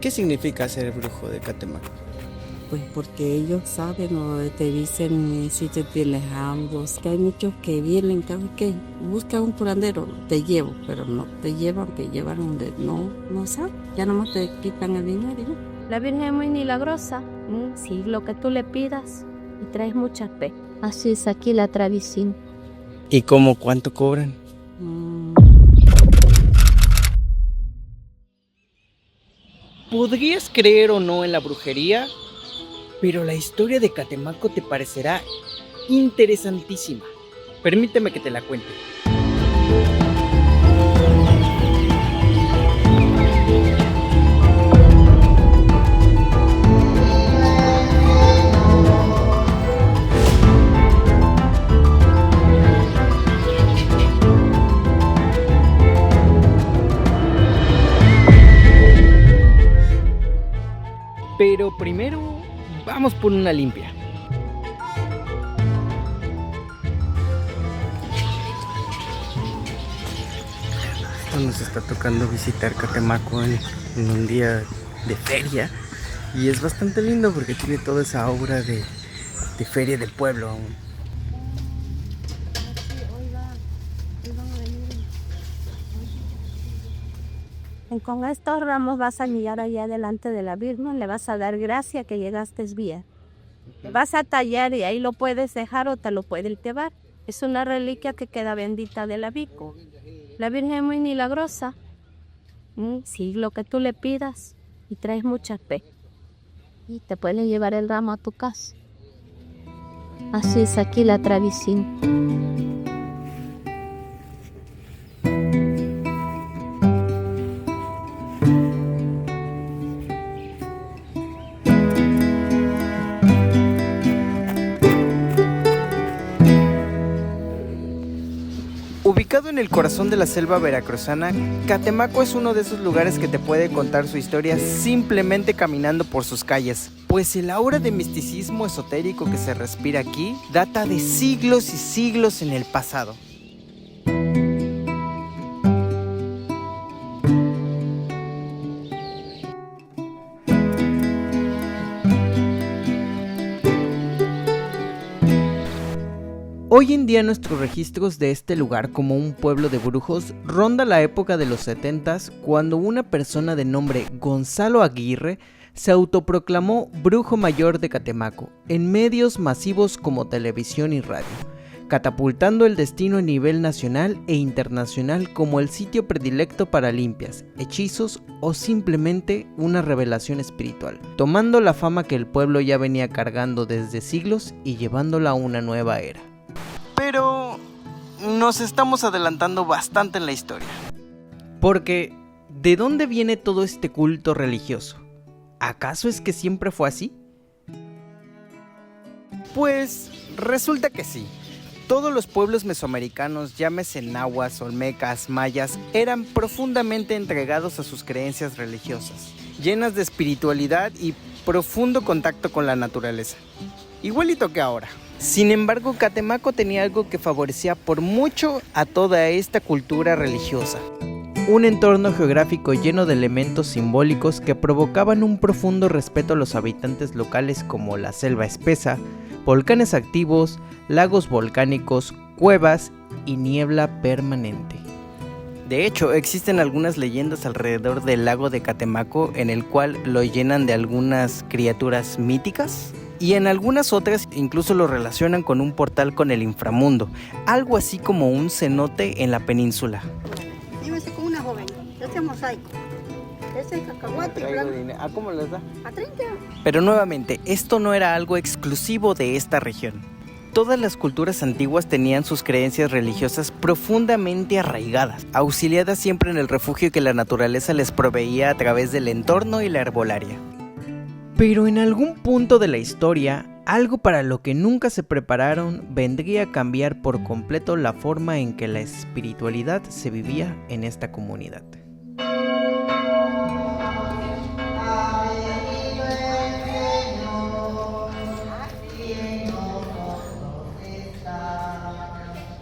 ¿Qué significa ser brujo de Catemaco? Pues porque ellos saben o te dicen si te tienes algo. Que hay muchos que vienen, que buscan un curandero, te llevo, pero no te llevan donde no saben. Ya nomás te quitan el dinero. ¿No? La Virgen es muy milagrosa, sí, lo que tú le pidas y traes mucha fe. Así es aquí la tradición. ¿Y cómo cuánto cobran? Podrías creer o no en la brujería, pero la historia de Catemaco te parecerá interesantísima. Permíteme que te la cuente. Pero primero, vamos por una limpia. Nos está tocando visitar Catemaco en un día de feria. Y es bastante lindo porque tiene toda esa aura de feria de pueblo aún. Con estos ramos vas a llegar allá delante de la Virgen, le vas a dar gracia que llegaste bien. Vas a tallar y ahí lo puedes dejar o te lo pueden llevar. Es una reliquia que queda bendita de la Virgen. La Virgen es muy milagrosa. Sí, lo que tú le pidas y traes mucha fe. Y te pueden llevar el ramo a tu casa. Así es aquí la tradición. Ubicado en el corazón de la selva veracruzana, Catemaco es uno de esos lugares que te puede contar su historia simplemente caminando por sus calles, pues el aura de misticismo esotérico que se respira aquí data de siglos y siglos en el pasado. Hoy en día nuestros registros de este lugar como un pueblo de brujos ronda la época de los 70s, cuando una persona de nombre Gonzalo Aguirre se autoproclamó brujo mayor de Catemaco en medios masivos como televisión y radio, catapultando el destino a nivel nacional e internacional como el sitio predilecto para limpias, hechizos o simplemente una revelación espiritual, tomando la fama que el pueblo ya venía cargando desde siglos y llevándola a una nueva era. Pero nos estamos adelantando bastante en la historia. Porque, ¿de dónde viene todo este culto religioso? ¿Acaso es que siempre fue así? Pues resulta que sí. Todos los pueblos mesoamericanos, llámese náhuatl, olmecas, mayas, eran profundamente entregados a sus creencias religiosas, llenas de espiritualidad y profundo contacto con la naturaleza. Igualito que ahora. Sin embargo, Catemaco tenía algo que favorecía por mucho a toda esta cultura religiosa. Un entorno geográfico lleno de elementos simbólicos que provocaban un profundo respeto a los habitantes locales, como la selva espesa, volcanes activos, lagos volcánicos, cuevas y niebla permanente. De hecho, existen algunas leyendas alrededor del lago de Catemaco en el cual lo llenan de algunas criaturas míticas. Y en algunas otras incluso lo relacionan con un portal con el inframundo, algo así como un cenote en la península. Llévese con una joven, este es mosaico, este es cacahuate y blanco. ¿A cómo les da? A 30. Pero nuevamente, esto no era algo exclusivo de esta región. Todas las culturas antiguas tenían sus creencias religiosas profundamente arraigadas, auxiliadas siempre en el refugio que la naturaleza les proveía a través del entorno y la herbolaria. Pero en algún punto de la historia, algo para lo que nunca se prepararon vendría a cambiar por completo la forma en que la espiritualidad se vivía en esta comunidad.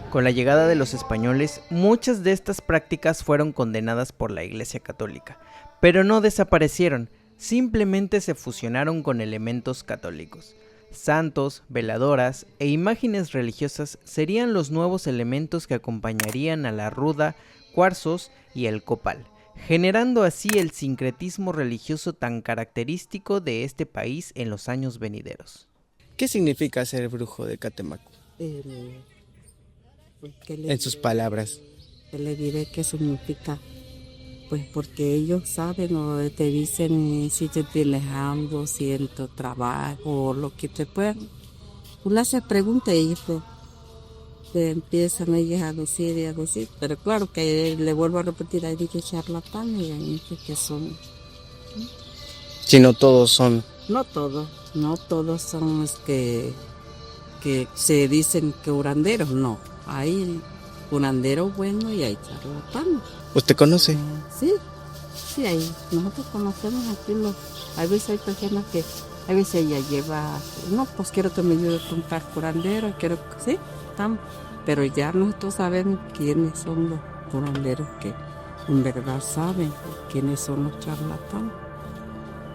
Con la llegada de los españoles, muchas de estas prácticas fueron condenadas por la Iglesia Católica, pero no desaparecieron, simplemente se fusionaron con elementos católicos. Santos, veladoras e imágenes religiosas serían los nuevos elementos que acompañarían a la ruda, cuarzos y el copal, generando así el sincretismo religioso tan característico de este país en los años venideros. ¿Qué significa ser brujo de Catemaco? En sus palabras. ¿Qué le diré qué significa? Pues porque ellos saben o te dicen si te tienes hambre, si en tu trabajo o lo que te puedan. Tú le haces preguntas y ellos te empiezan ellos a decir y a decir. Pero claro que le vuelvo a repetir, hay dicho charlatanes y hay dicho que son... Si no todos son. No todos son los que se dicen que curanderos, no. Hay curanderos buenos y hay charlatanes. ¿Usted conoce? Sí, nosotros conocemos aquí a veces hay personas que, a veces ella lleva, no, pues quiero que me ayude a comprar curandero, sí, pero ya nosotros sabemos quiénes son los curanderos que en verdad saben quiénes son los charlatanes.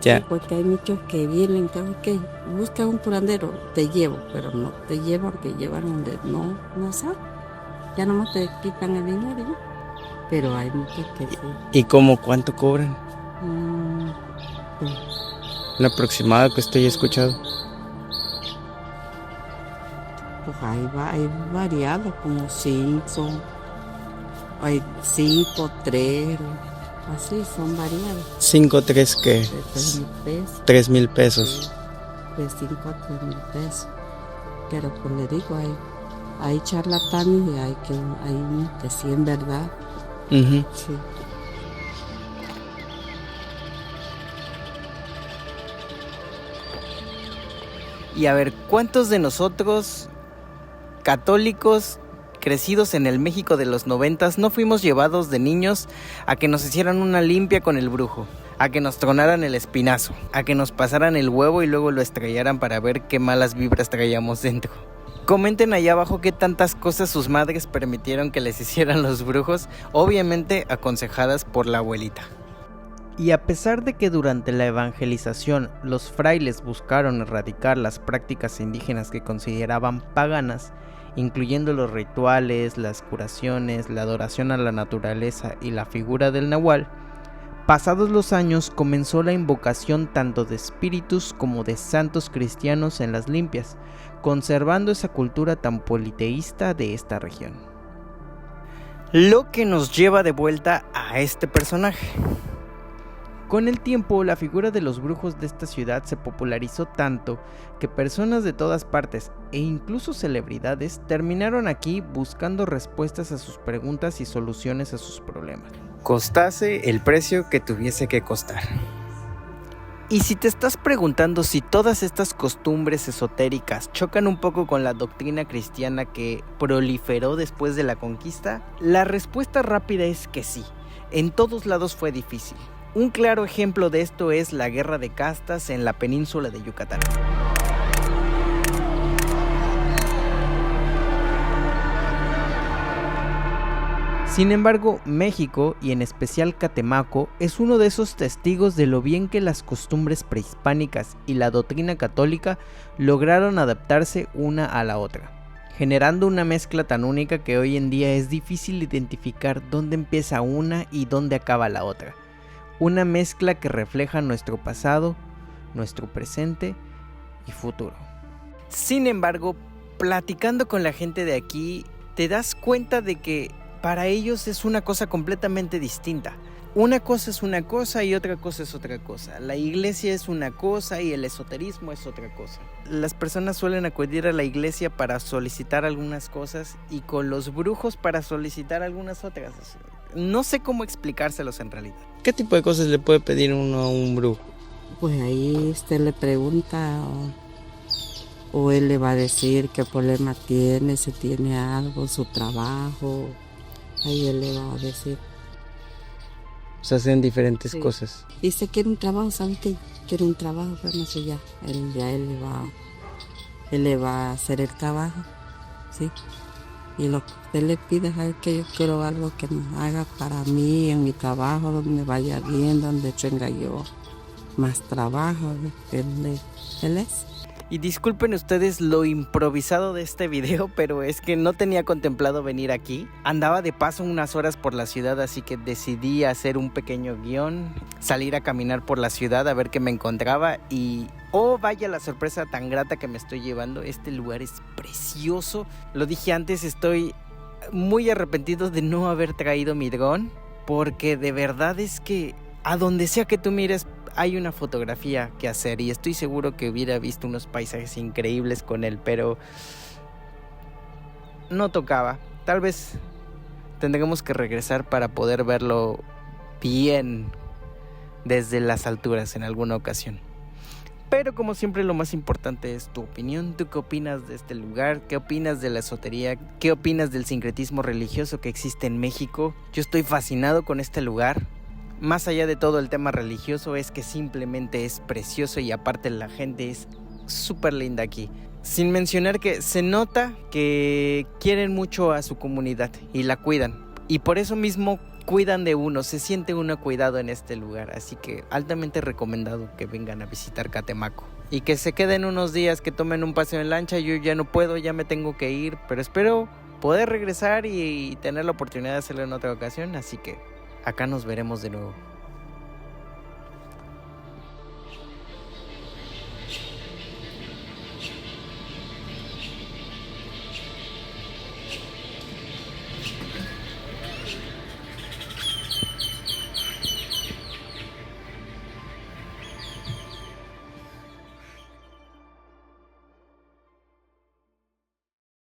Ya. Sí, porque hay muchos que vienen, que buscan un curandero, te llevo, pero no te llevan donde no saben. Ya nomás te quitan el dinero, ¿no? Pero hay muchos que sí. ¿Y cuánto cobran? Pues, Un aproximado que usted haya escuchado. pues hay variado, como 5, hay 5, 3, así son variados. 5, 3, ¿qué? De 3,000 pesos. 3,000 pesos. De 5 a 3,000 pesos. Pero pues le digo, hay charlatanes y hay unos que sí en verdad. Uh-huh. Sí. Y a ver, ¿cuántos de nosotros, católicos, crecidos en el México de los 90s, no fuimos llevados de niños a que nos hicieran una limpia con el brujo? A que nos tronaran el espinazo, a que nos pasaran el huevo y luego lo estrellaran para ver qué malas vibras traíamos dentro. Comenten allá abajo qué tantas cosas sus madres permitieron que les hicieran los brujos, obviamente aconsejadas por la abuelita. Y a pesar de que durante la evangelización los frailes buscaron erradicar las prácticas indígenas que consideraban paganas, incluyendo los rituales, las curaciones, la adoración a la naturaleza y la figura del nahual, pasados los años comenzó la invocación tanto de espíritus como de santos cristianos en las limpias, conservando esa cultura tan politeísta de esta región. Lo que nos lleva de vuelta a este personaje. Con el tiempo, la figura de los brujos de esta ciudad se popularizó tanto que personas de todas partes e incluso celebridades terminaron aquí buscando respuestas a sus preguntas y soluciones a sus problemas. Costase el precio que tuviese que costar. Y si te estás preguntando si todas estas costumbres esotéricas chocan un poco con la doctrina cristiana que proliferó después de la conquista, la respuesta rápida es que sí. En todos lados fue difícil. Un claro ejemplo de esto es la guerra de castas en la península de Yucatán. Sin embargo, México, y en especial Catemaco, es uno de esos testigos de lo bien que las costumbres prehispánicas y la doctrina católica lograron adaptarse una a la otra, generando una mezcla tan única que hoy en día es difícil identificar dónde empieza una y dónde acaba la otra. Una mezcla que refleja nuestro pasado, nuestro presente y futuro. Sin embargo, platicando con la gente de aquí, te das cuenta de que para ellos es una cosa completamente distinta. Una cosa es una cosa y otra cosa es otra cosa. La iglesia es una cosa y el esoterismo es otra cosa. Las personas suelen acudir a la iglesia para solicitar algunas cosas y con los brujos para solicitar algunas otras. No sé cómo explicárselos en realidad. ¿Qué tipo de cosas le puede pedir uno a un brujo? Pues ahí usted le pregunta o él le va a decir qué problema tiene, si tiene algo, su trabajo. Ahí él le va a decir. O sea, hacen diferentes Sí. cosas. Y si quiere un trabajo, ¿sabe qué? Quiere un trabajo, pero no sé ya. Él le va a hacer el trabajo, ¿sí? Y lo que usted le pide es que yo quiero algo que me haga para mí, en mi trabajo, donde me vaya bien, donde tenga yo más trabajo que él es. Y disculpen ustedes lo improvisado de este video, pero es que no tenía contemplado venir aquí. Andaba de paso unas horas por la ciudad, así que decidí hacer un pequeño guión, salir a caminar por la ciudad a ver qué me encontraba y... oh, vaya la sorpresa tan grata que me estoy llevando. Este lugar es precioso. Lo dije antes, estoy muy arrepentido de no haber traído mi dron, porque de verdad es que a donde sea que tú mires hay una fotografía que hacer y estoy seguro que hubiera visto unos paisajes increíbles con él, pero no tocaba. Tal vez tendremos que regresar para poder verlo bien desde las alturas en alguna ocasión. Pero como siempre lo más importante es tu opinión. ¿Tú qué opinas de este lugar? ¿Qué opinas de la esotería? ¿Qué opinas del sincretismo religioso que existe en México? Yo estoy fascinado con este lugar. Más allá de todo el tema religioso, es que simplemente es precioso y aparte la gente es súper linda aquí. Sin mencionar que se nota que quieren mucho a su comunidad y la cuidan. Y por eso mismo cuidan de uno, se siente uno cuidado en este lugar. Así que altamente recomendado que vengan a visitar Catemaco. Y que se queden unos días, que tomen un paseo en lancha. Yo ya no puedo, ya me tengo que ir, pero espero poder regresar y tener la oportunidad de hacerlo en otra ocasión. Así que acá nos veremos de nuevo.